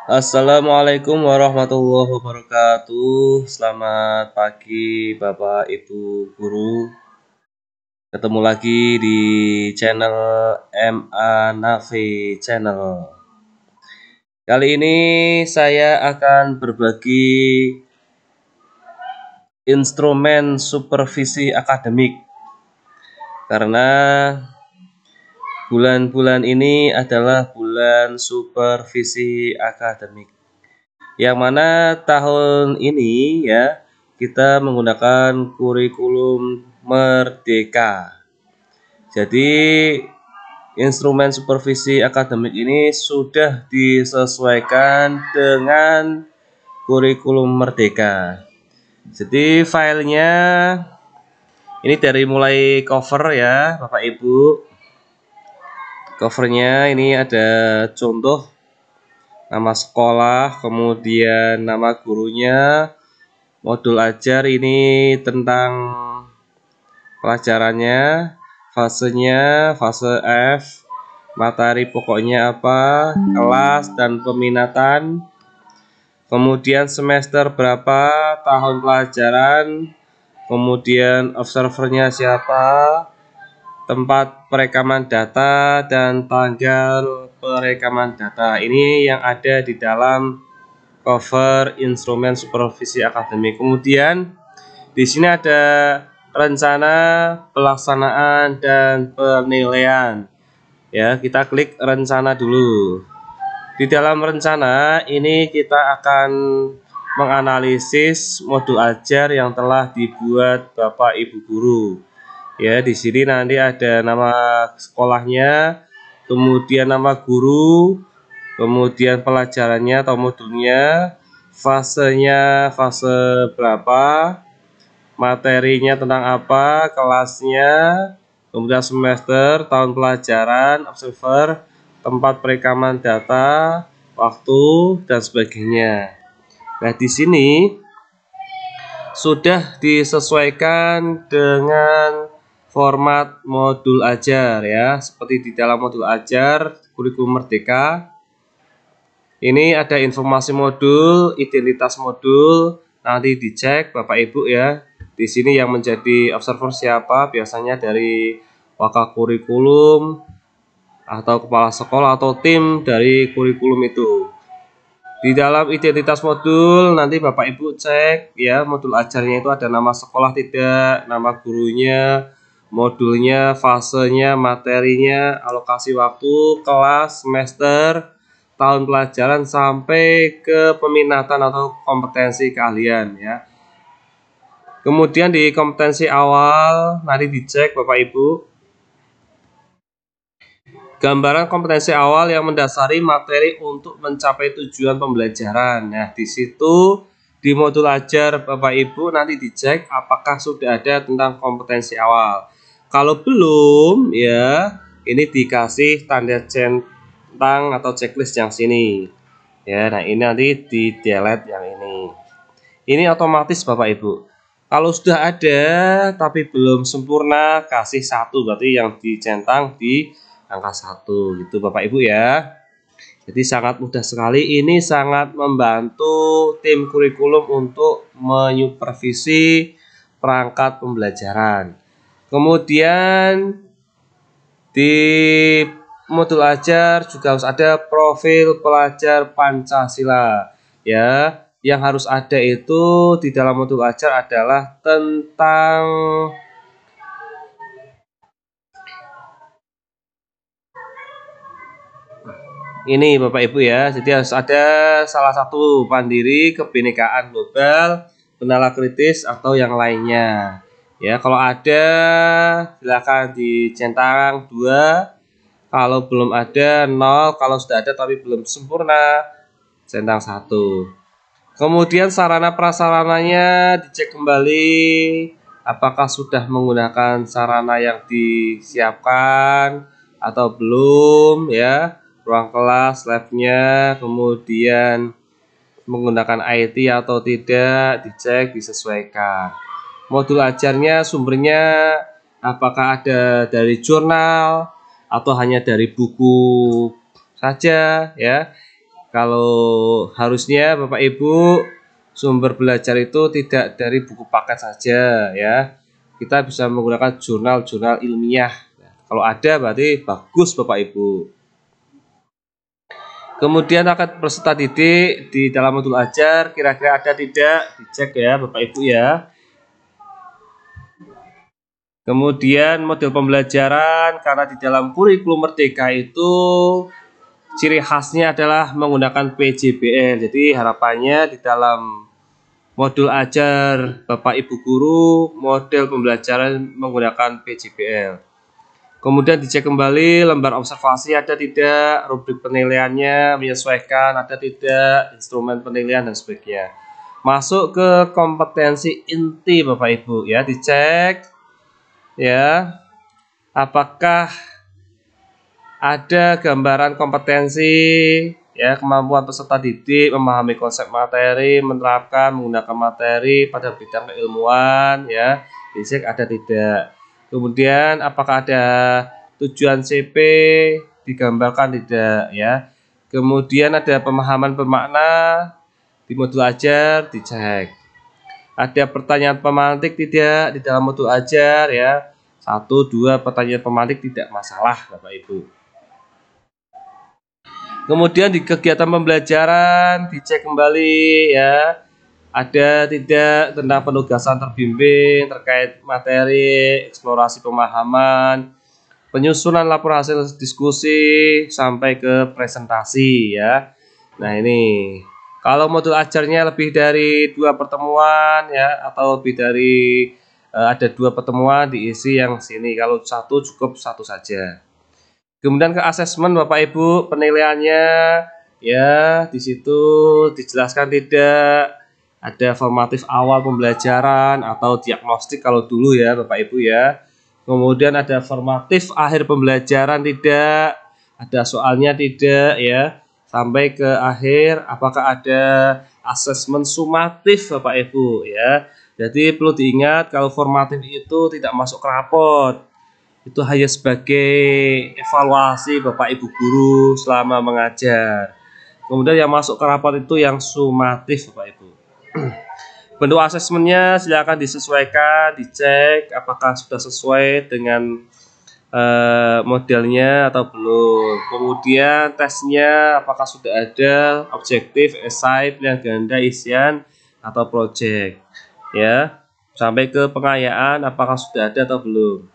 Assalamualaikum warahmatullahi wabarakatuh. Selamat pagi Bapak Ibu Guru. Ketemu lagi di channel MA Navi Channel. Kali ini saya akan berbagi instrumen supervisi akademik. Karena bulan-bulan ini adalah bulan supervisi akademik. Yang mana tahun ini ya kita menggunakan kurikulum Merdeka. Jadi instrumen supervisi akademik ini sudah disesuaikan dengan kurikulum Merdeka. Jadi filenya ini dari mulai cover ya Bapak Ibu. Covernya ini ada contoh nama sekolah, kemudian nama gurunya, modul ajar ini tentang pelajarannya, fasenya, fase F, materi pokoknya apa, kelas dan peminatan, kemudian semester berapa, tahun pelajaran, kemudian observernya siapa, tempat perekaman data dan tanggal perekaman data. Ini yang ada di dalam cover instrumen supervisi akademik. Kemudian di sini ada rencana pelaksanaan dan penilaian. Ya, kita klik rencana dulu. Di dalam rencana ini kita akan menganalisis modul ajar yang telah dibuat Bapak Ibu guru. Ya, di sini nanti ada nama sekolahnya, kemudian nama guru, kemudian pelajarannya atau modulnya, fasenya fase berapa, materinya tentang apa, kelasnya, kemudian semester, tahun pelajaran, observer, tempat perekaman data, waktu, dan sebagainya. Nah, di sini sudah disesuaikan dengan format modul ajar ya, seperti di dalam modul ajar kurikulum Merdeka. Ini ada informasi modul, identitas modul, nanti dicek Bapak Ibu ya. Di sini yang menjadi observer siapa, biasanya dari wakil kurikulum atau kepala sekolah atau tim dari kurikulum itu. Di dalam identitas modul nanti Bapak Ibu cek ya, modul ajarnya itu ada nama sekolah tidak, nama gurunya, modulnya, fasenya, materinya, alokasi waktu, kelas, semester, tahun pelajaran sampai ke peminatan atau kompetensi keahlian ya. Kemudian di kompetensi awal nanti dicek Bapak Ibu. Gambaran kompetensi awal yang mendasari materi untuk mencapai tujuan pembelajaran. Nah, di situ di modul ajar Bapak Ibu nanti dicek apakah sudah ada tentang kompetensi awal. Kalau belum ya, ini dikasih tanda centang atau checklist yang sini. Ya, nah ini nanti di delete yang ini. Ini otomatis Bapak Ibu. Kalau sudah ada tapi belum sempurna, kasih 1, berarti yang dicentang di angka 1 gitu Bapak Ibu ya. Jadi sangat mudah sekali, ini sangat membantu tim kurikulum untuk menyupervisi perangkat pembelajaran. Kemudian di modul ajar juga harus ada profil pelajar Pancasila ya. Yang harus ada itu di dalam modul ajar adalah tentang ini Bapak Ibu ya. Jadi harus ada salah satu mandiri, kebinekaan global, penala kritis atau yang lainnya. Ya, kalau ada silakan dicentang 2. Kalau belum ada 0, kalau sudah ada tapi belum sempurna centang 1. Kemudian sarana prasarananya dicek kembali apakah sudah menggunakan sarana yang disiapkan atau belum ya. Ruang kelas, labnya, kemudian menggunakan IT atau tidak, dicek, disesuaikan. Modul ajarnya sumbernya apakah ada dari jurnal atau hanya dari buku saja ya. Kalau harusnya Bapak Ibu sumber belajar itu tidak dari buku paket saja ya. Kita bisa menggunakan jurnal-jurnal ilmiah. Kalau ada berarti bagus Bapak Ibu. Kemudian akan peserta didik di dalam modul ajar kira-kira ada tidak dicek ya Bapak Ibu ya. Kemudian model pembelajaran karena di dalam kurikulum Merdeka itu ciri khasnya adalah menggunakan PJBL. Jadi harapannya di dalam modul ajar Bapak Ibu guru model pembelajaran menggunakan PJBL. Kemudian dicek kembali lembar observasi ada tidak, rubrik penilaiannya menyesuaikan ada tidak, instrumen penilaian dan sebagainya. Masuk ke kompetensi inti Bapak Ibu ya, dicek ya. Apakah ada gambaran kompetensi ya, kemampuan peserta didik memahami konsep materi, menerapkan menggunakan materi pada bidang keilmuan ya, dicek ada tidak. Kemudian apakah ada tujuan CP digambarkan tidak ya. Kemudian ada pemahaman bermakna di modul ajar dicek. Ada pertanyaan pemantik tidak di dalam modul ajar ya. 1, 2 pertanyaan pemantik tidak masalah Bapak Ibu. Kemudian di kegiatan pembelajaran dicek kembali ya, ada tidak tentang penugasan terbimbing terkait materi, eksplorasi pemahaman, penyusunan laporan hasil diskusi sampai ke presentasi ya. Nah ini kalau modul ajarnya lebih dari 2 pertemuan ya, atau lebih dari ada 2 pertemuan diisi yang sini. Kalau 1 cukup 1 saja. Kemudian ke asesmen Bapak Ibu penilaiannya ya, di situ dijelaskan tidak ada formatif awal pembelajaran atau diagnostik kalau dulu ya Bapak Ibu ya. Kemudian ada formatif akhir pembelajaran tidak, ada soalnya tidak ya. Sampai ke akhir apakah ada asesmen sumatif Bapak Ibu ya. Jadi perlu diingat kalau formatif itu tidak masuk ke rapot. Itu hanya sebagai evaluasi Bapak Ibu guru selama mengajar. Kemudian yang masuk ke rapor itu yang sumatif Bapak Ibu. Bentuk asesmennya silakan disesuaikan, dicek apakah sudah sesuai dengan modelnya atau belum. Kemudian tesnya apakah sudah ada objektif, esai, pilihan ganda, isian atau project ya. Sampai ke pengayaan apakah sudah ada atau belum.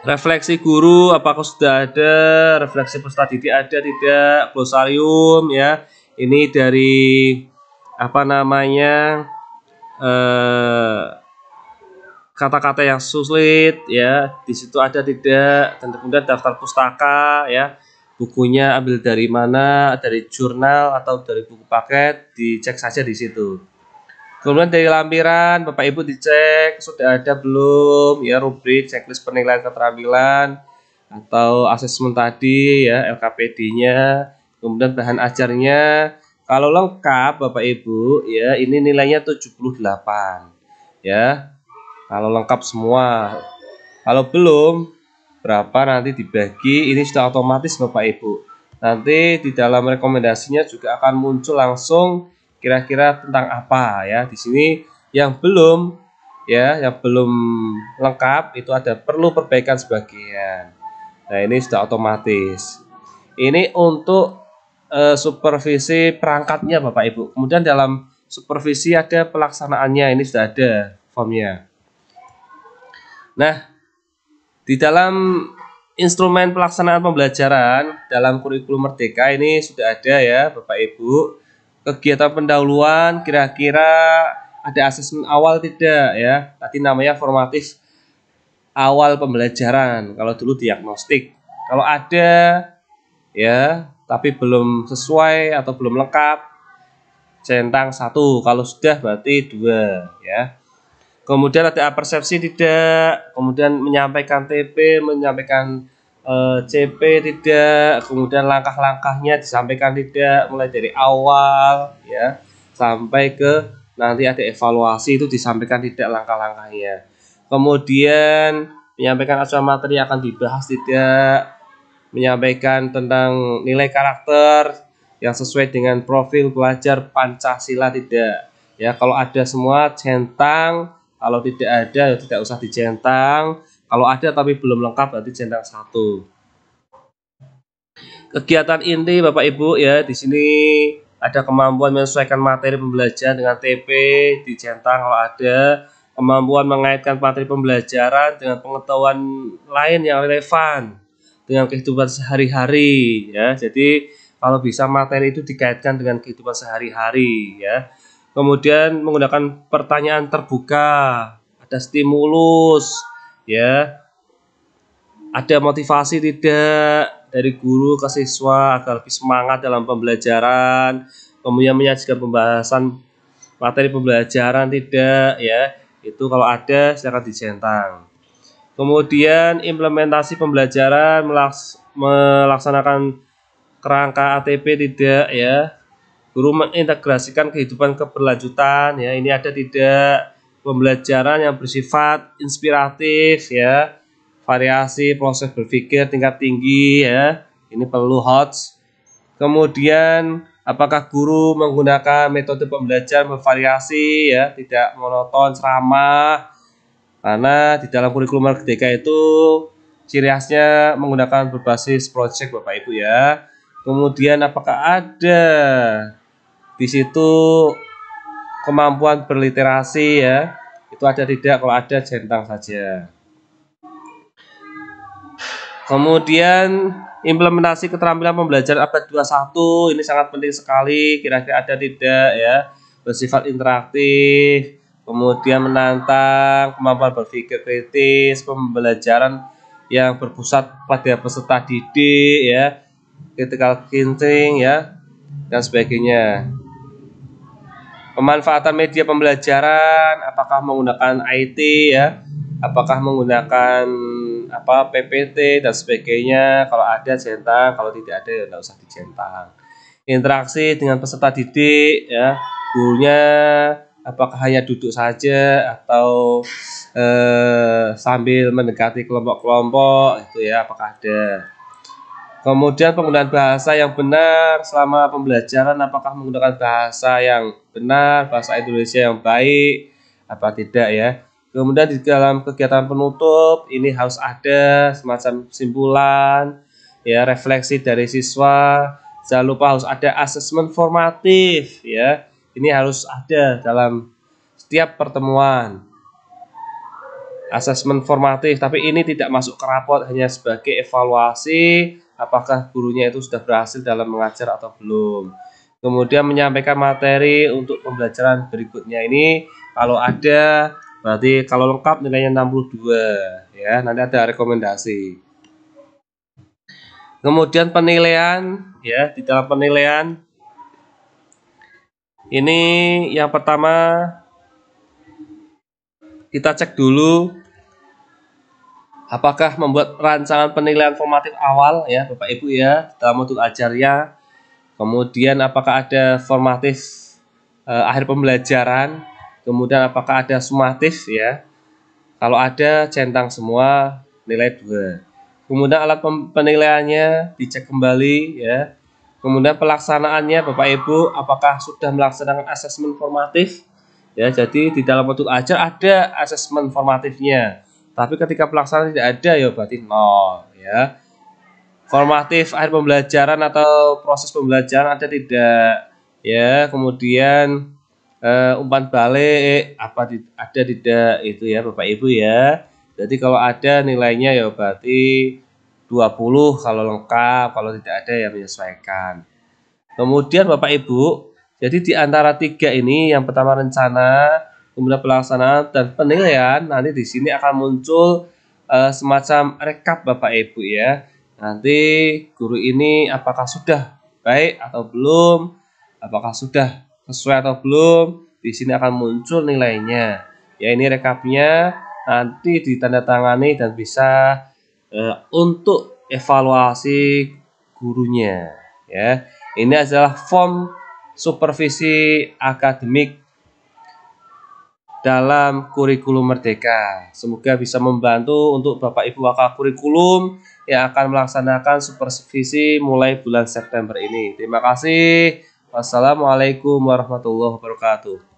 Refleksi guru apakah sudah ada, refleksi peserta didik ada tidak, glosarium ya. Ini dari apa namanya kata-kata yang sulit ya, di situ ada tidak, dan kemudian daftar pustaka ya, bukunya ambil dari mana, dari jurnal atau dari buku paket, dicek saja di situ. Kemudian dari lampiran Bapak Ibu dicek sudah ada belum ya rubrik checklist penilaian keterampilan atau asesmen tadi ya, LKPD-nya, kemudian bahan ajarnya. Kalau lengkap Bapak Ibu ya, ini nilainya 78 ya. Kalau lengkap semua. Kalau belum berapa nanti dibagi, ini sudah otomatis Bapak Ibu. Nanti di dalam rekomendasinya juga akan muncul langsung kira-kira tentang apa ya. Di sini yang belum ya, yang belum lengkap itu ada perlu perbaikan sebagian. Nah, ini sudah otomatis. Ini untuk supervisi perangkatnya Bapak Ibu. Kemudian dalam supervisi ada pelaksanaannya, ini sudah ada formnya. Nah, di dalam instrumen pelaksanaan pembelajaran dalam kurikulum Merdeka ini sudah ada ya Bapak Ibu. Kegiatan pendahuluan kira-kira ada asesmen awal tidak ya. Tadi namanya formatif awal pembelajaran, kalau dulu diagnostik. Kalau ada ya tapi belum sesuai atau belum lengkap, centang 1. Kalau sudah berarti 2 ya. Kemudian ada persepsi tidak, kemudian menyampaikan TP, menyampaikan CP tidak, kemudian langkah-langkahnya disampaikan tidak, mulai dari awal ya sampai ke nanti ada evaluasi itu disampaikan tidak langkah-langkahnya. Kemudian menyampaikan acuan materi akan dibahas tidak, menyampaikan tentang nilai karakter yang sesuai dengan profil pelajar Pancasila tidak. Ya, kalau ada semua centang, kalau tidak ada ya tidak usah dicentang. Kalau ada tapi belum lengkap berarti centang 1. Kegiatan inti Bapak Ibu ya, di sini ada kemampuan menyesuaikan materi pembelajaran dengan TP dicentang kalau ada, kemampuan mengaitkan materi pembelajaran dengan pengetahuan lain yang relevan dengan kehidupan sehari-hari ya. Jadi kalau bisa materi itu dikaitkan dengan kehidupan sehari-hari ya. Kemudian menggunakan pertanyaan terbuka, ada stimulus ya, ada motivasi tidak dari guru ke siswa agar lebih semangat dalam pembelajaran, kemudian menyajikan pembahasan materi pembelajaran tidak ya, itu kalau ada silakan dicentang. Kemudian implementasi pembelajaran melaksanakan kerangka ATP tidak ya, guru mengintegrasikan kehidupan keberlanjutan ya, ini ada tidak, pembelajaran yang bersifat inspiratif ya, variasi proses berpikir tingkat tinggi ya, ini perlu HOTS. Kemudian apakah guru menggunakan metode pembelajaran bervariasi ya, tidak monoton ceramah, karena di dalam kurikulum Merdeka itu ciri khasnya menggunakan berbasis project Bapak Ibu ya. Kemudian apakah ada di situ kemampuan berliterasi ya, itu ada tidak, kalau ada centang saja. Kemudian implementasi keterampilan pembelajaran abad 21 ini sangat penting sekali, kira-kira ada tidak ya, bersifat interaktif, kemudian menantang, kemampuan berpikir kritis, pembelajaran yang berpusat pada peserta didik ya, critical thinking ya, dan sebagainya. Pemanfaatan media pembelajaran, apakah menggunakan IT ya, apakah menggunakan PPT dan sebagainya, kalau ada centang, kalau tidak ada ya tidak usah dicentang. Interaksi dengan peserta didik ya, gurunya apakah hanya duduk saja atau sambil mendekati kelompok-kelompok itu ya, apakah ada. Kemudian penggunaan bahasa yang benar selama pembelajaran, apakah menggunakan bahasa yang benar, bahasa Indonesia yang baik, apa tidak ya. Kemudian di dalam kegiatan penutup ini harus ada semacam kesimpulan, ya, refleksi dari siswa. Jangan lupa harus ada asesmen formatif, ya. Ini harus ada dalam setiap pertemuan. Asesmen formatif, tapi ini tidak masuk ke rapot, hanya sebagai evaluasi apakah gurunya itu sudah berhasil dalam mengajar atau belum. Kemudian menyampaikan materi untuk pembelajaran berikutnya ini kalau ada, berarti kalau lengkap nilainya 62 ya, nanti ada rekomendasi. Kemudian penilaian ya, di dalam penilaian ini yang pertama kita cek dulu apakah membuat rancangan penilaian formatif awal ya Bapak Ibu ya dalam modul ajarnya. Kemudian apakah ada formatif akhir pembelajaran. Kemudian apakah ada sumatif ya. Kalau ada centang semua nilai 2. Kemudian alat penilaiannya dicek kembali ya. Kemudian pelaksanaannya Bapak Ibu apakah sudah melaksanakan asesmen formatif ya. Jadi di dalam modul ajar ada asesmen formatifnya. Tapi ketika pelaksanaan tidak ada ya berarti 0 ya. Formatif akhir pembelajaran atau proses pembelajaran ada tidak ya. Kemudian umpan balik ada tidak itu ya Bapak Ibu ya. Jadi kalau ada nilainya ya berarti 20 kalau lengkap, kalau tidak ada ya menyesuaikan. Kemudian Bapak Ibu, jadi di antara 3 ini yang pertama rencana, kemudian pelaksanaan dan penilaian, nanti di sini akan muncul semacam rekap Bapak Ibu ya. Nanti guru ini apakah sudah baik atau belum, apakah sudah sesuai atau belum, di sini akan muncul nilainya. Ya ini rekapnya, nanti ditandatangani dan bisa untuk evaluasi gurunya ya. Ini adalah form supervisi akademik dalam kurikulum Merdeka. Semoga bisa membantu untuk Bapak Ibu wakil kurikulum yang akan melaksanakan supervisi mulai bulan September ini. Terima kasih. Wassalamualaikum warahmatullahi wabarakatuh.